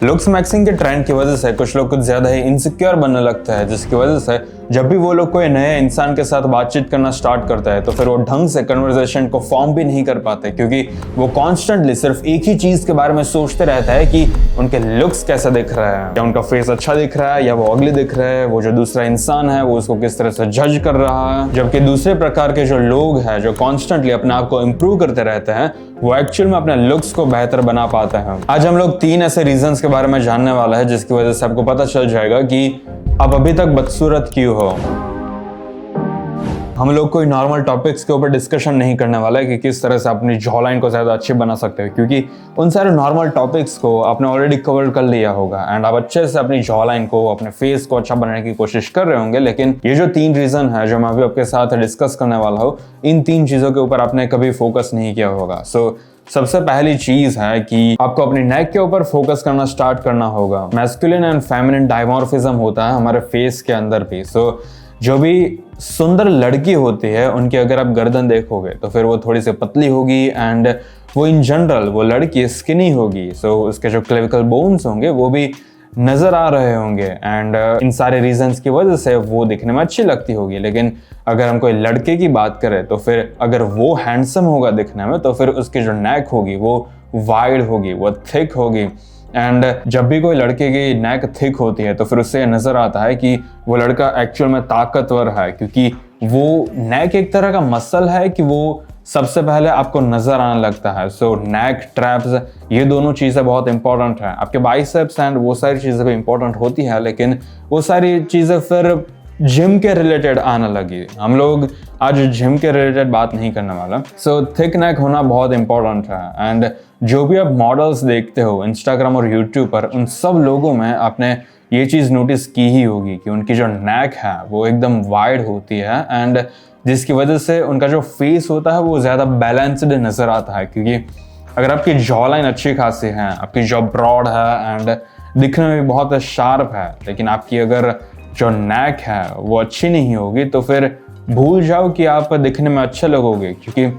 Looks maxing के trend की वजह से कुछ लोग कुछ ज्यादा ही इनसिक्योर बनने लगता है, जिसकी वजह से जब भी वो लोग कोई नए इंसान के साथ बातचीत करना स्टार्ट करता है तो फिर वो ढंग से कन्वर्सेशन को फॉर्म भी नहीं कर पाते, क्योंकि वो कॉन्स्टेंटली सिर्फ एक ही चीज के बारे में सोचते रहता है कि उनके लुक्स कैसा दिख रहा है, या उनका फेस अच्छा दिख रहा है या वो अगली दिख रहा है, वो जो दूसरा इंसान है वो उसको किस तरह से जज कर रहा है। जबकि दूसरे प्रकार के जो लोग हैं जो कॉन्स्टेंटली अपने आप को इम्प्रूव करते रहते हैं वो एक्चुअल में अपने लुक्स को बेहतर बना पाते हैं। आज हम लोग 3 ऐसे रीजंस के बारे में जानने वाला है जिसकी वजह से आपको पता चल जाएगा कि आप अभी तक बदसूरत क्यों हो। हम लोग कोई नॉर्मल टॉपिक्स के ऊपर डिस्कशन नहीं करने वाला है कि किस तरह से अपनी जॉ लाइन को ज्यादा अच्छी बना सकते हो, क्योंकि उन सारे नॉर्मल टॉपिक्स को आपने ऑलरेडी कवर कर लिया होगा एंड आप अच्छे से अपनी जॉ लाइन को, अपने फेस को अच्छा बनाने की कोशिश कर रहे होंगे। लेकिन ये जो 3 रीजन है जो मैं अभी आपके साथ डिस्कस करने वाला हूँ, इन 3 चीजों के ऊपर आपने कभी फोकस नहीं किया होगा। सबसे पहली चीज है कि आपको अपनी नेक के ऊपर फोकस करना स्टार्ट करना होगा। मैस्कुलिन एंड फेमिनिन डायमॉर्फिज्म होता है हमारे फेस के अंदर भी। जो भी सुंदर लड़की होती है उनकी अगर आप गर्दन देखोगे तो फिर वो थोड़ी सी पतली होगी एंड वो इन जनरल वो लड़की स्किनी होगी। उसके जो क्लेविकल बोन्स होंगे वो भी नजर आ रहे होंगे एंड इन सारे रीजंस की वजह से वो दिखने में अच्छी लगती होगी। लेकिन अगर हम कोई लड़के की बात करें तो फिर अगर वो हैंडसम होगा दिखने में तो फिर उसकी जो नेक होगी वो वाइड होगी, वो थिक होगी। एंड जब भी कोई लड़के की नेक थिक होती है तो फिर उससे नजर आता है कि वो लड़का एक्चुअल में ताकतवर है, क्योंकि वो नेक एक तरह का मसल है कि वो सबसे पहले आपको नजर आने लगता है। नेक, ट्रैप्स, ये दोनों चीजें बहुत इंपॉर्टेंट है। आपके बाइसेप्स एंड वो सारी चीजें भी इंपॉर्टेंट होती है, लेकिन वो सारी चीजें फिर जिम के रिलेटेड आने लगी। हम लोग आज जिम के रिलेटेड बात नहीं करने वाला। थिक नेक होना बहुत इंपॉर्टेंट है एंड जो भी आप मॉडल्स देखते हो इंस्टाग्राम और यूट्यूब पर, उन सब लोगों में आपने ये चीज नोटिस की ही होगी कि उनकी जो नेक है वो एकदम वाइड होती है एंड जिसकी वजह से उनका जो फेस होता है वो ज्यादा बैलेंस्ड नजर आता है। क्योंकि अगर आपकी जॉ लाइन अच्छी खासी है, आपकी जॉ ब्रॉड है एंड दिखने में भी बहुत शार्प है, लेकिन आपकी अगर जो नेक है वो अच्छी नहीं होगी तो फिर भूल जाओ कि आप दिखने में अच्छे लगोगे, क्योंकि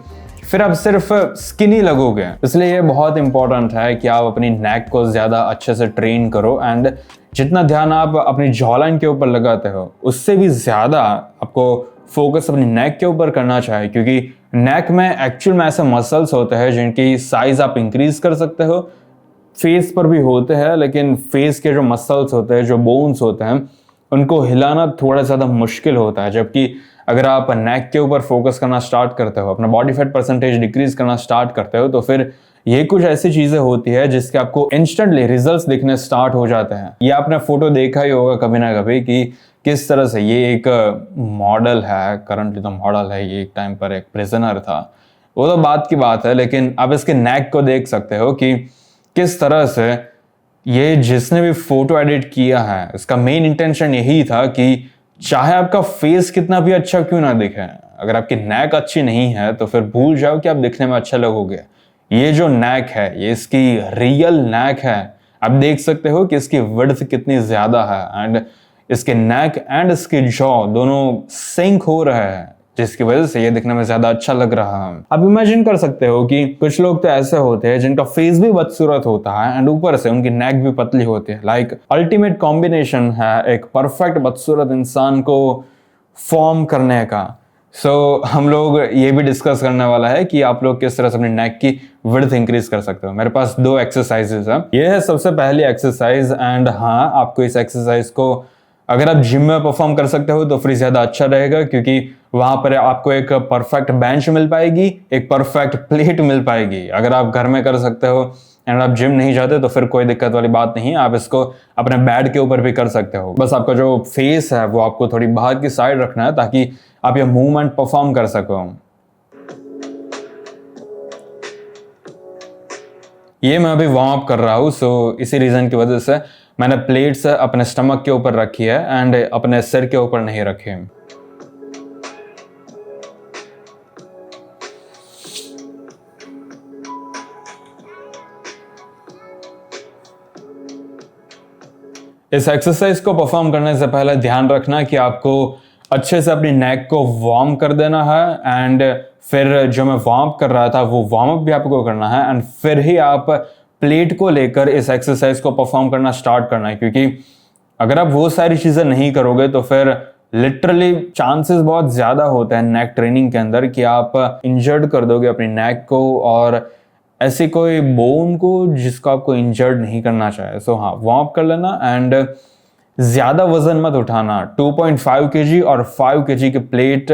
फिर आप सिर्फ स्किनी लगोगे। इसलिए ये बहुत इंपॉर्टेंट है कि आप अपनी नेक को ज्यादा अच्छे से ट्रेन करो एंड जितना ध्यान आप अपनी जॉ लाइन के ऊपर लगाते हो उससे भी ज्यादा आपको फोकस अपनी नेक के ऊपर करना चाहिए, क्योंकि नेक में एक्चुअल में ऐसे मसल्स होते हैं जिनकी साइज आप इंक्रीज कर सकते हो। फेस पर भी होते हैं, लेकिन फेस के जो मसल्स होते हैं, जो बोन्स होते हैं, उनको हिलाना थोड़ा ज़्यादा मुश्किल होता है। जबकि अगर आप नेक के ऊपर फोकस करना स्टार्ट करते हो, अपना बॉडी फैट परसेंटेज डिक्रीज करना स्टार्ट करते हो, तो फिर ये कुछ ऐसी चीज़ें होती है जिसके आपको इंस्टेंटली रिजल्ट्स दिखने स्टार्ट हो जाते हैं। ये आपने फोटो देखा ही होगा कभी ना कभी कि किस तरह से ये एक मॉडल है, करंटली तो मॉडल है, ये एक टाइम पर एक प्रिजनर था, वो तो बात की बात है। लेकिन आप इसके नेक को देख सकते हो कि किस तरह से ये जिसने भी फोटो एडिट किया है इसका मेन इंटेंशन यही था कि चाहे आपका फेस कितना भी अच्छा क्यों ना दिखे, अगर आपकी नेक अच्छी नहीं है तो फिर भूल जाओ कि आप दिखने में अच्छा लगोगे। ये जो नेक है ये इसकी रियल नेक है। आप देख सकते हो कि इसकी विड्थ कितनी ज्यादा है एंड इसके नेक एंड इसके जॉ दोनों सिंक हो रहे हैं, जिसकी वजह से ये दिखने में ज्यादा अच्छा लग रहा है। आप इमेजिन कर सकते हो कि कुछ लोग तो ऐसे होते हैं जिनका फेस भी बदसूरत होता है एंड ऊपर से उनकी नेक भी पतली होती है। लाइक अल्टीमेट कॉम्बिनेशन है एक परफेक्ट बदसूरत इंसान को फॉर्म करने का। हम लोग ये भी डिस्कस करने वाला है कि आप लोग किस तरह से अपनी नेक की विड्थ इंक्रीज कर सकते हो। मेरे पास 2 एक्सरसाइजेस है। ये है सबसे पहली एक्सरसाइज एंड हाँ, आपको इस एक्सरसाइज को अगर आप जिम में परफॉर्म कर सकते हो तो फिर ज्यादा अच्छा रहेगा, क्योंकि वहां पर आपको एक परफेक्ट बेंच मिल पाएगी, एक परफेक्ट प्लेट मिल पाएगी। अगर आप घर में कर सकते हो एंड आप जिम नहीं जाते तो फिर कोई दिक्कत वाली बात नहीं है, आप इसको अपने बेड के ऊपर भी कर सकते हो। बस आपका जो फेस है वो आपको थोड़ी बाहर की साइड रखना है ताकि आप ये मूवमेंट परफॉर्म कर सको। ये मैं अभी वार्म अप कर रहा हूँ, इसी रीजन की वजह से मैंने प्लेट्स अपने स्टमक के ऊपर रखी है एंड अपने सिर के ऊपर नहीं रखी। इस एक्सरसाइज को परफॉर्म करने से पहले ध्यान रखना कि आपको अच्छे से अपनी नेक को वार्म कर देना है एंड फिर जो मैं वार्म अप कर रहा था वो वार्म अप भी आपको करना है एंड फिर ही आप प्लेट को लेकर इस एक्सरसाइज को परफॉर्म करना स्टार्ट करना है, क्योंकि अगर आप वो सारी चीजें नहीं करोगे तो फिर लिटरली चांसेस बहुत ज्यादा होते हैं नेक ट्रेनिंग के अंदर कि आप इंजर्ड कर दोगे अपनी नेक को और ऐसी कोई बोन को जिसको आपको इंजर्ड नहीं करना चाहिए। सो हाँ, वार्म अप कर लेना एंड ज्यादा वजन मत उठाना। 2.5 kg और 5 kg की प्लेट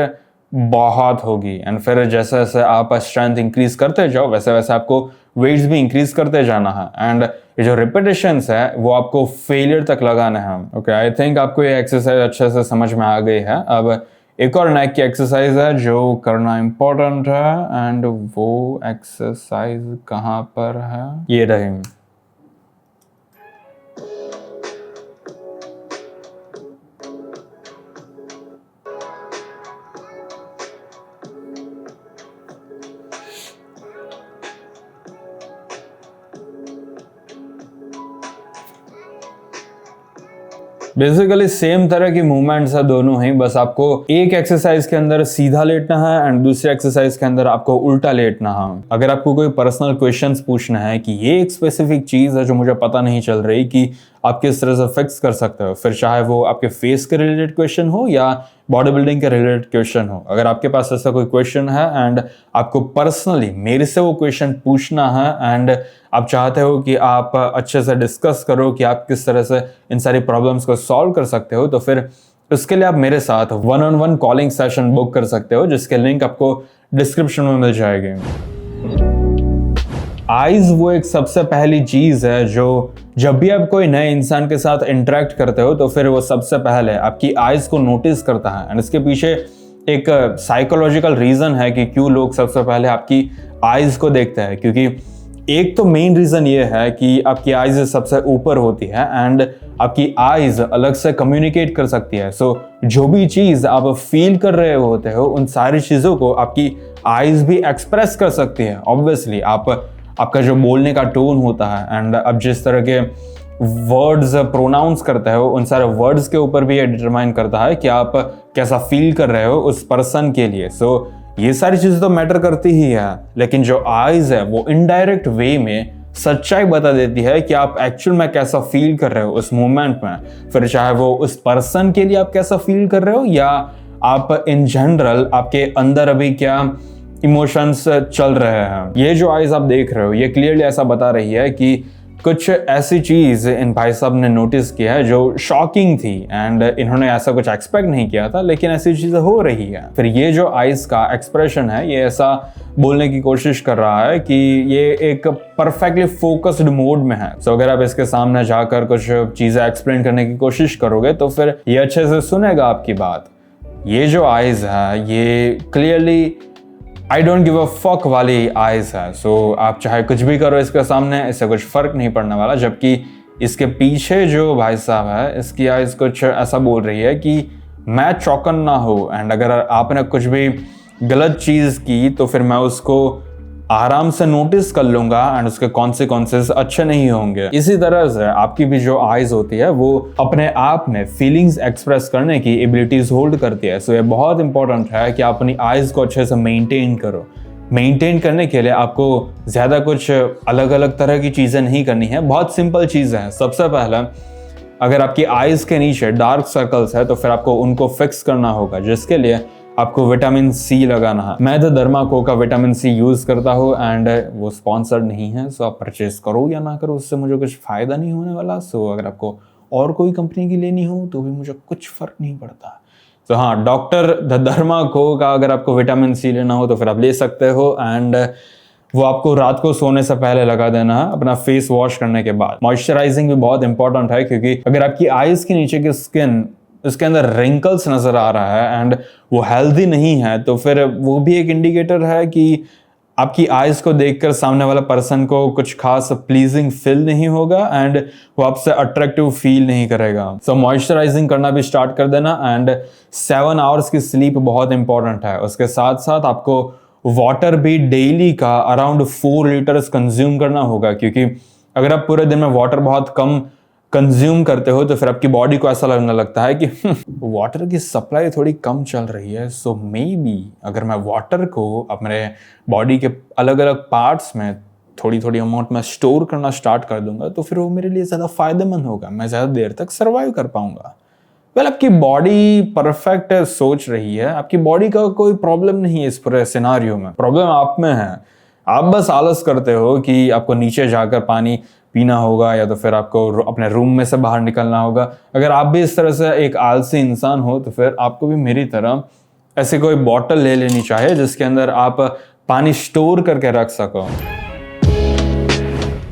बहुत होगी एंड फिर जैसे जैसे आप स्ट्रेंथ इंक्रीज करते जाओ वैसे वैसे आपको वेट्स भी इंक्रीज करते जाना है एंड ये जो रिपीटेशंस है वो आपको फेलियर तक लगाना है। ओके, आई थिंक आपको ये एक्सरसाइज अच्छे से समझ में आ गई है। अब एक और नेक की एक्सरसाइज है जो करना इंपॉर्टेंट है एंड वो एक्सरसाइज कहाँ पर है, ये रही। बेसिकली सेम तरह की मूवमेंट्स है दोनों ही, बस आपको एक एक्सरसाइज के अंदर सीधा लेटना है एंड दूसरे एक्सरसाइज के अंदर आपको उल्टा लेटना है। अगर आपको कोई पर्सनल क्वेश्चंस पूछना है कि ये एक स्पेसिफिक चीज है जो मुझे पता नहीं चल रही कि आप किस तरह से फिक्स कर सकते हो, फिर चाहे वो आपके फेस के रिलेटेड क्वेश्चन हो या बॉडी बिल्डिंग के रिलेटेड क्वेश्चन हो, अगर आपके पास ऐसा कोई क्वेश्चन है एंड आपको पर्सनली मेरे से वो क्वेश्चन पूछना है एंड आप चाहते हो कि आप अच्छे से डिस्कस करो कि आप किस तरह से इन सारी प्रॉब्लम्स को सॉल्व कर सकते हो, तो फिर उसके लिए आप मेरे साथ 1-on-1 कॉलिंग सेशन बुक कर सकते हो, जिसके लिंक आपको डिस्क्रिप्शन में मिल जाएगी। आईज वो एक सबसे पहली चीज है जो जब भी आप कोई नए इंसान के साथ इंटरेक्ट करते हो तो फिर वो सबसे पहले आपकी आईज को नोटिस करता है एंड इसके पीछे एक साइकोलॉजिकल रीजन है कि क्यों लोग सबसे पहले आपकी आईज को देखते हैं। क्योंकि एक तो मेन रीजन ये है कि आपकी आईज सबसे ऊपर होती है एंड आपकी आईज अलग से कम्युनिकेट कर सकती है। सो जो भी चीज आप फील कर रहे होते हो उन सारी चीजों को आपकी आईज भी एक्सप्रेस कर सकती है। ऑब्वियसली आपका जो बोलने का टोन होता है एंड अब जिस तरह के वर्ड्स प्रोनाउंस करते हो उन सारे वर्ड्स के ऊपर भी ये डिटरमाइन करता है कि आप कैसा फील कर रहे हो उस पर्सन के लिए। सो ये सारी चीजें तो मैटर करती ही है, लेकिन जो आईज है वो इनडायरेक्ट वे में सच्चाई बता देती है कि आप एक्चुअल में कैसा फील कर रहे हो उस मोमेंट में, फिर चाहे वो उस पर्सन के लिए आप कैसा फील कर रहे हो या आप इन जनरल आपके अंदर अभी क्या इमोशंस चल रहे हैं। ये जो आईज आप देख रहे हो ये क्लियरली ऐसा बता रही है कि कुछ ऐसी चीज इन भाई साहब ने नोटिस किया है जो शॉकिंग थी एंड इन्होंने ऐसा कुछ एक्सपेक्ट नहीं किया था, लेकिन ऐसी चीजें हो रही है। फिर ये जो आईज का एक्सप्रेशन है ये ऐसा बोलने की कोशिश कर रहा है कि ये एक परफेक्टली फोकस्ड मोड में है। सो अगर आप इसके सामने जाकर कुछ चीजें एक्सप्लेन करने की कोशिश करोगे तो फिर ये अच्छे से सुनेगा आपकी बात। ये जो आईज है ये clearly I don't give a fuck वाली आईज है। सो आप चाहे कुछ भी करो इसके सामने, इससे कुछ फर्क नहीं पड़ने वाला। जबकि इसके पीछे जो भाई साहब है इसकी आईज कुछ ऐसा बोल रही है कि मैं चौकन ना हो एंड अगर आपने कुछ भी गलत चीज की तो फिर मैं उसको आराम से नोटिस कर लूंगा एंड उसके कॉन्सिक्वेंसेस अच्छे नहीं होंगे। इसी तरह से आपकी भी जो आईज होती है वो अपने आप में फीलिंग्स एक्सप्रेस करने की एबिलिटीज होल्ड करती है। सो ये बहुत इंपॉर्टेंट है कि आप अपनी आईज को अच्छे से मेंटेन करो। मेंटेन करने के लिए आपको ज्यादा कुछ अलग अलग तरह की चीजें नहीं करनी है, बहुत सिंपल चीजें हैं। सबसे पहले अगर आपकी आईज के नीचे डार्क सर्कल्स है तो फिर आपको उनको फिक्स करना होगा, जिसके लिए आपको विटामिन सी लगाना है। मैं तो डर्माको का विटामिन सी यूज करता हूँ एंड वो स्पॉन्सर्ड नहीं है, सो आप परचेज करो या ना करो उससे मुझे कुछ फायदा नहीं होने वाला। सो अगर आपको और कोई कंपनी की लेनी हो तो भी मुझे कुछ फर्क नहीं पड़ता। तो हाँ, डॉक्टर डर्माको का अगर आपको विटामिन सी लेना हो तो फिर आप ले सकते हो एंड वो आपको रात को सोने से पहले लगा देना है अपना फेस वॉश करने के बाद। मॉइस्चराइजिंग भी बहुत इंपॉर्टेंट है क्योंकि अगर आपकी आईज के नीचे की स्किन उसके अंदर रिंकल्स नजर आ रहा है एंड वो हेल्दी नहीं है तो फिर वो भी एक इंडिकेटर है कि आपकी आईज को देखकर सामने वाला पर्सन को कुछ खास प्लीजिंग फील नहीं होगा एंड वो आपसे अट्रैक्टिव फील नहीं करेगा। सो मॉइस्चराइजिंग करना भी स्टार्ट कर देना एंड 7 आवर्स की स्लीप बहुत इंपॉर्टेंट है। उसके साथ साथ आपको वाटर भी डेली का अराउंड 4 लीटर्स कंज्यूम करना होगा, क्योंकि अगर आप पूरे दिन में वाटर बहुत कम कंज्यूम करते हो तो फिर आपकी बॉडी को ऐसा लगने लगता है कि वाटर की सप्लाई थोड़ी कम चल रही है। सो मे बी अगर मैं वाटर को अपने बॉडी के अलग अलग पार्ट्स में थोड़ी थोड़ी अमाउंट में स्टोर करना स्टार्ट कर दूंगा तो फिर वो मेरे लिए ज़्यादा फायदेमंद होगा, मैं ज़्यादा देर तक सर्वाइव कर पाऊंगा। वेल, आपकी बॉडी परफेक्ट सोच रही है, आपकी बॉडी का कोई प्रॉब्लम नहीं है इस पूरे सिनारियो में, प्रॉब्लम आप में है। आप बस आलस करते हो कि आपको नीचे जाकर पानी पीना होगा या तो फिर आपको अपने रूम में से बाहर निकलना होगा। अगर आप भी इस तरह से एक आलसी इंसान हो तो फिर आपको भी मेरी तरह ऐसे कोई बॉटल ले लेनी चाहिए जिसके अंदर आप पानी स्टोर करके रख सको।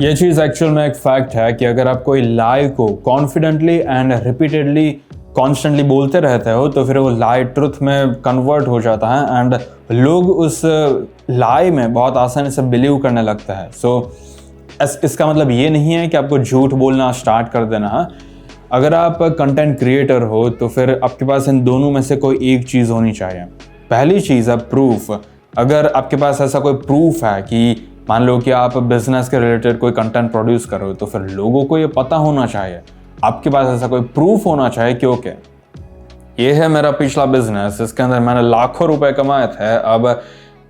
ये चीज़ एक्चुअल में एक फैक्ट है कि अगर आप कोई लाई को कॉन्फिडेंटली एंड रिपीटेडली कॉन्स्टेंटली बोलते रहते हो तो फिर वो लाई ट्रुथ में कन्वर्ट हो जाता है एंड लोग उस लाई में बहुत आसानी से बिलीव करने लगता है। इसका मतलब ये नहीं है कि आपको झूठ बोलना स्टार्ट कर देना है। अगर आप कंटेंट क्रिएटर हो तो फिर आपके पास इन दोनों में से कोई एक चीज़ होनी चाहिए। पहली चीज़ है प्रूफ। अगर आपके पास ऐसा कोई प्रूफ है कि मान लो कि आप बिजनेस के रिलेटेड कोई कंटेंट प्रोड्यूस करो तो फिर लोगों को ये पता होना चाहिए, आपके पास ऐसा कोई प्रूफ होना चाहिए कि ओके, ये है मेरा पिछला बिजनेस, इसके अंदर मैंने लाखों रुपए कमाए थे। अब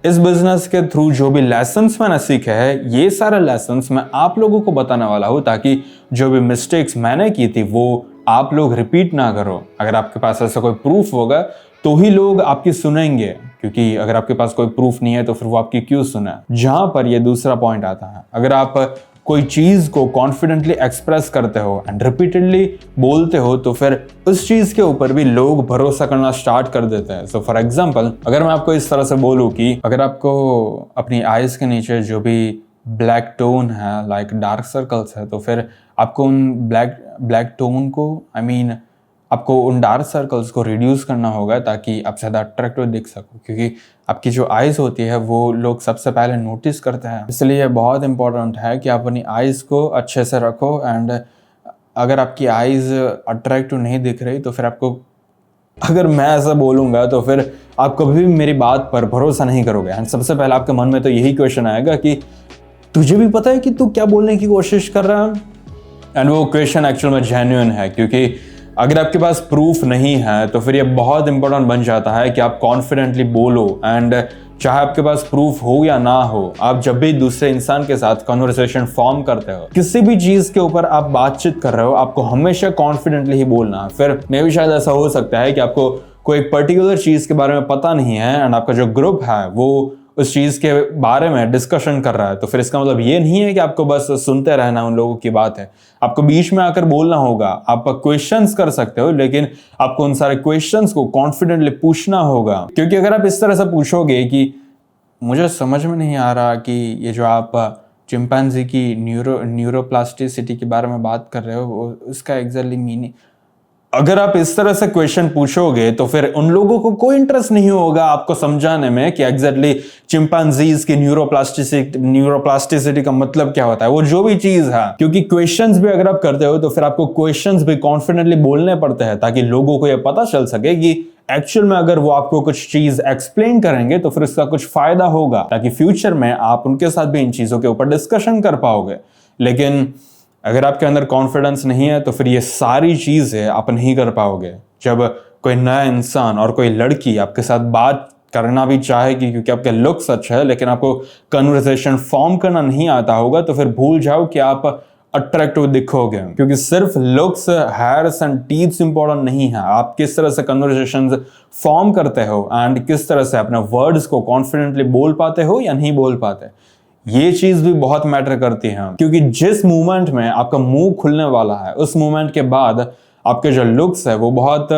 इस बिजनेस के थ्रू जो भी लेसन्स मैंने सीखे हैं, ये सारे लेसन्स मैं आप लोगों को बताने वाला हूँ ताकि जो भी मिस्टेक्स मैंने की थी वो आप लोग रिपीट ना करो। अगर आपके पास ऐसा कोई प्रूफ होगा तो ही लोग आपकी सुनेंगे, क्योंकि अगर आपके पास कोई प्रूफ नहीं है तो फिर वो आपकी क्यों सुने। जहां पर ये दूसरा पॉइंट आता है, अगर आप कोई चीज को कॉन्फिडेंटली एक्सप्रेस करते हो एंड रिपीटेडली बोलते हो तो फिर उस चीज के ऊपर भी लोग भरोसा करना स्टार्ट कर देते हैं। सो फॉर एग्जांपल, अगर मैं आपको इस तरह से बोलूं कि अगर आपको अपनी आईज के नीचे जो भी ब्लैक टोन है, लाइक डार्क सर्कल्स है, तो फिर आपको उन ब्लैक टोन को आपको उन डार्क सर्कल्स को रिड्यूस करना होगा ताकि आप ज़्यादा अट्रैक्टिव दिख सको, क्योंकि आपकी जो आइज़ होती है वो लोग सबसे पहले नोटिस करते हैं। इसलिए बहुत इंपॉर्टेंट है कि आप अपनी आइज़ को अच्छे से रखो एंड अगर आपकी आइज़ अट्रैक्टिव नहीं दिख रही तो फिर आपको, अगर मैं ऐसा बोलूँगा तो फिर आप कभी भी मेरी बात पर भरोसा नहीं करोगे एंड सबसे पहले आपके मन में तो यही क्वेश्चन आएगा कि तुझे भी पता है कि तू क्या बोलने की कोशिश कर रहा है। एंड वो क्वेश्चन एक्चुअल में जेन्युइन है, क्योंकि अगर आपके पास प्रूफ नहीं है तो फिर ये बहुत इंपॉर्टेंट बन जाता है कि आप कॉन्फिडेंटली बोलो। एंड चाहे आपके पास प्रूफ हो या ना हो, आप जब भी दूसरे इंसान के साथ कन्वर्सेशन फॉर्म करते हो, किसी भी चीज के ऊपर आप बातचीत कर रहे हो, आपको हमेशा कॉन्फिडेंटली ही बोलना है। फिर मे भी शायद ऐसा हो सकता है कि आपको कोई एक पर्टिकुलर चीज के बारे में पता नहीं है एंड आपका जो ग्रुप है वो उस चीज के बारे में डिस्कशन कर रहा है, तो फिर इसका मतलब ये नहीं है कि आपको बस सुनते रहना उन लोगों की बात है। आपको बीच में आकर बोलना होगा। आप क्वेश्चंस कर सकते हो, लेकिन आपको उन सारे क्वेश्चंस को कॉन्फिडेंटली पूछना होगा, क्योंकि अगर आप इस तरह से पूछोगे कि मुझे समझ में नहीं आ रहा कि ये जो आप चिंपैंजी की न्यूरोप्लास्टिसिटी के बारे में बात कर रहे हो उसका एग्जैक्टली मीनिंग, अगर आप इस तरह से क्वेश्चन पूछोगे तो फिर उन लोगों को कोई इंटरेस्ट नहीं होगा आपको समझाने में कि एग्जैक्टली चिंपैंजीज की न्यूरोप्लास्टिसिटी का मतलब क्या होता है, वो जो भी चीज है। क्योंकि क्वेश्चंस भी अगर आप करते हो तो फिर आपको क्वेश्चंस भी कॉन्फिडेंटली बोलने पड़ते हैं ताकि लोगों को यह पता चल सके कि एक्चुअल में अगर वो आपको कुछ चीज एक्सप्लेन करेंगे तो फिर इसका कुछ फायदा होगा, ताकि फ्यूचर में आप उनके साथ भी इन चीजों के ऊपर डिस्कशन कर पाओगे। लेकिन अगर आपके अंदर कॉन्फिडेंस नहीं है तो फिर ये सारी चीजें आप नहीं कर पाओगे। जब कोई नया इंसान और कोई लड़की आपके साथ बात करना भी चाहेगी क्योंकि आपके लुक्स अच्छा है, लेकिन आपको कन्वर्सेशन फॉर्म करना नहीं आता होगा, तो फिर भूल जाओ कि आप अट्रैक्टिव दिखोगे। क्योंकि सिर्फ looks, hairs and teeths important नहीं है, आप किस तरह से कन्वर्सेशंस फॉर्म करते हो एंड किस तरह से अपने वर्ड्स को कॉन्फिडेंटली बोल पाते हो या नहीं बोल पाते, ये चीज भी बहुत मैटर करती है। क्योंकि जिस मोमेंट में आपका मुंह खुलने वाला है उस मोमेंट के बाद आपके जो लुक्स है वो बहुत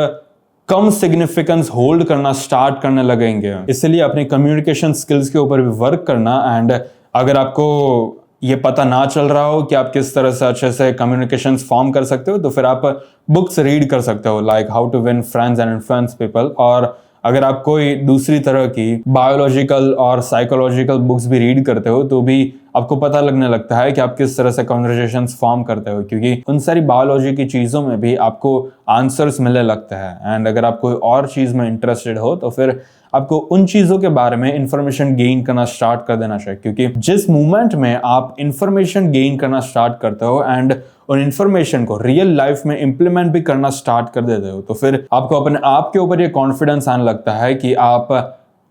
कम सिग्निफिकेंस होल्ड करना स्टार्ट करने लगेंगे। इसलिए अपनी कम्युनिकेशन स्किल्स के ऊपर भी वर्क करना। एंड अगर आपको ये पता ना चल रहा हो कि आप किस तरह से अच्छे से कम्युनिकेशन फॉर्म कर सकते हो तो फिर आप बुक्स रीड कर सकते हो, like how to win friends and influence people. और अगर आप कोई दूसरी तरह की बायोलॉजिकल और साइकोलॉजिकल बुक्स भी रीड करते हो तो भी आपको पता लगने लगता है कि आप किस तरह से कन्वर्सेशंस फॉर्म करते हो, क्योंकि उन सारी बायोलॉजी की चीज़ों में भी आपको आंसर्स मिलने लगते हैं। एंड अगर आप कोई और चीज़ में इंटरेस्टेड हो तो फिर आपको उन चीज़ों के बारे में इंफॉर्मेशन गेन करना स्टार्ट कर देना चाहिए, क्योंकि जिस मोमेंट में आप इंफॉर्मेशन गेन करना स्टार्ट करते हो एंड उन इंफॉर्मेशन को रियल लाइफ में इंप्लीमेंट भी करना स्टार्ट कर देते हो तो फिर आपको अपने आप के ऊपर ये कॉन्फिडेंस आने लगता है कि आप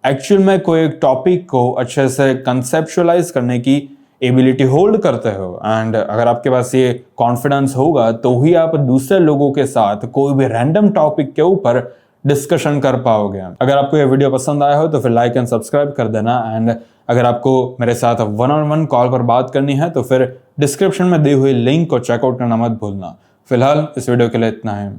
एक्चुअल में कोई एक टॉपिक को अच्छे से कंसेप्चुअलाइज करने की एबिलिटी होल्ड करते हो एंड अगर आपके पास ये कॉन्फिडेंस होगा तो ही आप दूसरे लोगों के साथ कोई भी रैंडम टॉपिक के ऊपर डिस्कशन कर पाओगे। अगर आपको ये वीडियो पसंद आया हो तो फिर लाइक एंड सब्सक्राइब कर देना एंड अगर आपको मेरे साथ 1-on-1 कॉल पर बात करनी है तो फिर डिस्क्रिप्शन में दी हुई लिंक को चेकआउट करना मत भूलना। फिलहाल इस वीडियो के लिए इतना है।